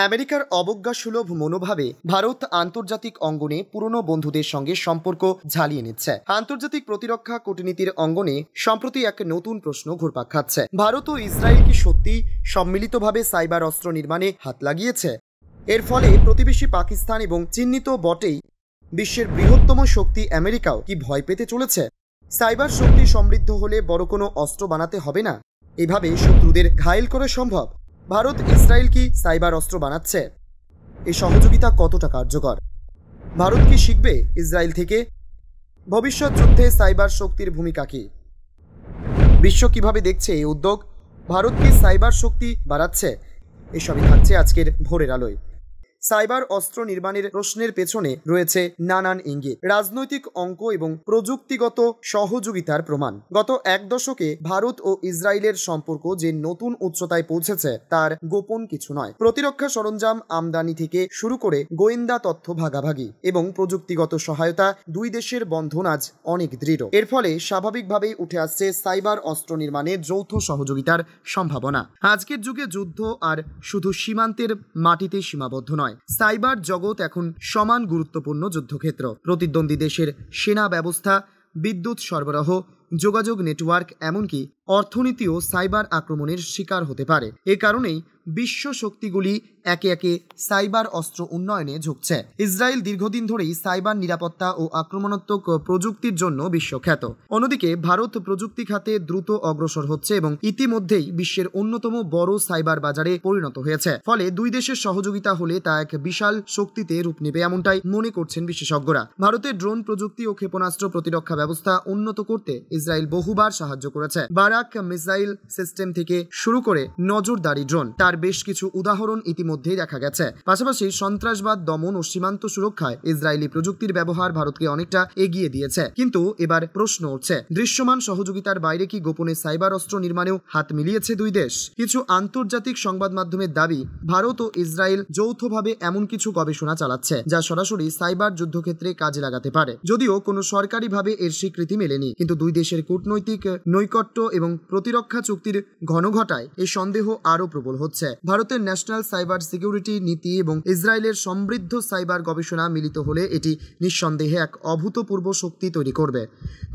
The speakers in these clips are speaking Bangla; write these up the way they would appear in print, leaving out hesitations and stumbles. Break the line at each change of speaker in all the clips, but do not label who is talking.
আমেরিকার অবজ্ঞাসুলভ মনোভাবে ভারত আন্তর্জাতিক অঙ্গনে পুরনো বন্ধুদের সঙ্গে সম্পর্ক ঝালিয়ে নিচ্ছে। আন্তর্জাতিক প্রতিরক্ষা কূটনীতির অঙ্গনে সম্প্রতি এক নতুন প্রশ্ন ঘুরপাক খাচ্ছে। ভারত ও ইসরায়েল কি সত্যি সম্মিলিতভাবে সাইবার অস্ত্র নির্মাণে হাত লাগিয়েছে? এর ফলে প্রতিবেশী পাকিস্তান এবং চিহ্নিত বটেই বিশ্বের বৃহত্তম শক্তি আমেরিকাও কি ভয় পেতে চলেছে? সাইবার শক্তি সমৃদ্ধ হলে বড় কোনো অস্ত্র বানাতে হবে না, এভাবে শত্রুদের ঘায়েল করা সম্ভব। ভারত ইসরায়েল কি সাইবার অস্ত্র বানাচ্ছে? এই সহযোগিতা কতটা কার্যকর? ভারত কি শিখবে ইসরায়েল থেকে? ভবিষ্যৎ যুদ্ধে সাইবার শক্তির ভূমিকা কি? বিশ্ব কিভাবে দেখছে এই উদ্যোগ? ভারত কি সাইবার শক্তি বাড়াচ্ছে? এসবই থাকছে আজকের ভোরের আলোয়। সাইবার অস্ত্র নির্মাণের প্রশ্নের পেছনে রয়েছে নানান ইঙ্গিত, রাজনৈতিক অঙ্ক এবং প্রযুক্তিগত সহযোগিতার প্রমাণ। গত এক দশকে ভারত ও ইসরায়েলের সম্পর্ক যে নতুন উচ্চতায় পৌঁছেছে তার গোপন কিছু নয়। প্রতিরক্ষা সরঞ্জাম আমদানি থেকে শুরু করে গোয়েন্দা তথ্য ভাগাভাগি এবং প্রযুক্তিগত সহায়তা, দুই দেশের বন্ধন আজ অনেক দৃঢ়। এর ফলে স্বাভাবিকভাবেই উঠে আসছে সাইবার অস্ত্র নির্মাণে যৌথ সহযোগিতার সম্ভাবনা। আজকের যুগে যুদ্ধ আর শুধু সীমান্তের মাটিতে সীমাবদ্ধ নয়, সাইবার জগৎ এখন সমান গুরুত্বপূর্ণ যুদ্ধক্ষেত্র। প্রতিদ্বন্দ্বী দেশের সেনা ব্যবস্থা, বিদ্যুৎ সরবরাহ, যোগাযোগ নেটওয়ার্ক, এমনকি অর্থনীতিও সাইবার আক্রমণের শিকার হতে পারে। এ কারণেই বিশ্ব শক্তিগুলি একে একে সাইবার অস্ত্র উন্নয়নে ঝুঁকছে। ইসরায়েল দীর্ঘদিন ধরেই সাইবার নিরাপত্তা ও আক্রমণাত্মক প্রযুক্তির জন্য বিশ্বখ্যাত। অন্যদিকে ভারত প্রযুক্তি খাতে দ্রুত অগ্রসর হচ্ছে এবং ইতিমধ্যেই বিশ্বের অন্যতম বড় সাইবার বাজারে পরিণত হয়েছে। ফলে দুই দেশের সহযোগিতা হলে তা এক বিশাল শক্তিতে রূপ নেবে, এমনটাই মনে করছেন বিশেষজ্ঞরা। ভারতের ড্রোন প্রযুক্তি ও ক্ষেপণাস্ত্র প্রতিরক্ষা ব্যবস্থা উন্নত করতে ইসরায়েল বহুবার সাহায্য করেছে। বারাক মিসাইল সিস্টেম থেকে শুরু করে নজরদারি ড্রোন, তার বেশ কিছু উদাহরণ ইতিমধ্যেই দেখা গেছে। পাশাপাশি সন্ত্রাসবাদ দমন ও সীমান্ত সুরক্ষায় ইসরায়েলি প্রযুক্তির ব্যবহার ভারতকে অনেকটা এগিয়ে দিয়েছে। কিন্তু এবার প্রশ্ন উঠছে, দৃশ্যমান সহযোগিতার বাইরে কি গোপনে সাইবার অস্ত্র নির্মাণেও হাত মিলিয়েছে দুই দেশ? কিছু আন্তর্জাতিক সংবাদ মাধ্যমের দাবি, ভারত ও ইসরায়েল যৌথভাবে এমন কিছু গবেষণা চালাচ্ছে যা সরাসরি সাইবার যুদ্ধক্ষেত্রে কাজে লাগাতে পারে। যদিও কোনো সরকারিভাবে এর স্বীকৃতি মেলেনি, কিন্তু দুই দেশের কূটনৈতিক নৈকট্য এবং প্রতিরক্ষা চুক্তির ঘনঘটায় এই সন্দেহ আরও প্রবল হচ্ছে। ভারতের ন্যাশনাল সাইবার সিকিউরিটি নীতি এবং ইসরায়েলের সমৃদ্ধ সাইবার গবেষণা মিলিত হলে এটি নিঃসন্দেহে এক অভূতপূর্ব শক্তি তৈরি করবে।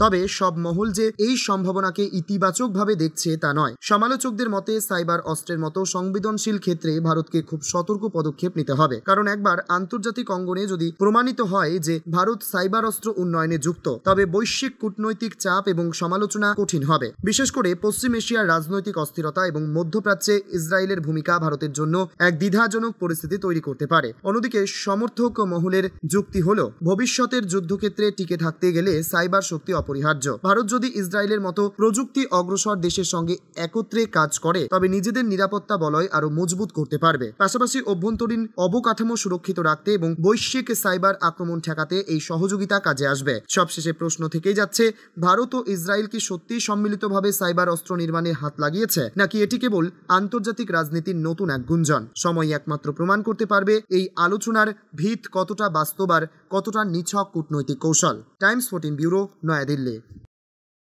তবে সব মহল যে এই সম্ভাবনাকে ইতিবাচকভাবে দেখছে তা নয়। সমালোচকদের মতে সাইবার অস্ত্রের মতো সংবেদনশীল ক্ষেত্রে ভারতকে খুব সতর্ক পদক্ষেপ নিতে হবে, কারণ একবার আন্তর্জাতিক অঙ্গনে যদি প্রমাণিত হয় যে ভারত সাইবার অস্ত্র উন্নয়নে যুক্ত, তবে বৈশ্বিক কূটনৈতিক চাপ এবং সমালোচনা কঠিন হবে। বিশেষ করে পশ্চিম এশিয়ার রাজনৈতিক অস্থিরতা এবং মধ্যপ্রাচ্যে ইসরায়েলের ভূমিকা ভারতের জন্য এক দ্বিধাজনক পরিস্থিতি তৈরি করতে পারে। অন্যদিকে সমর্থক মহলের যুক্তি হলো, ভবিষ্যতের যুদ্ধক্ষেত্রে টিকে থাকতে গেলে সাইবার শক্তি অপরিহার্য। ভারত যদি ইসরায়েলের মতো প্রযুক্তি অগ্রসর দেশের সঙ্গে একত্রে কাজ করে তবে নিজেদের নিরাপত্তা বলয় আরো মজবুত করতে পারবে। পাশাপাশি অভ্যন্তরীণ অবকাঠামো সুরক্ষিত রাখতে এবং বৈশ্বিক সাইবার আক্রমণ ঠেকাতে এই সহযোগিতা কাজে আসবে। সবশেষে প্রশ্ন থেকেই যাচ্ছে, ভারত ও ইসরায়েল কি সত্যি সম্মিলিতভাবে সাইবার অস্ত্র নির্মাণে হাত লাগিয়েছে, নাকি এটি কেবল আন্তর্জাতিক রাজনীতির নতুন এক গুঞ্জন? সময় একমাত্র প্রমাণ করতে পারবে এই আলোচনার ভিত কতটা বাস্তব আর কতটা নিছক কূটনৈতিক কৌশল। Times 14 bureau, New Delhi.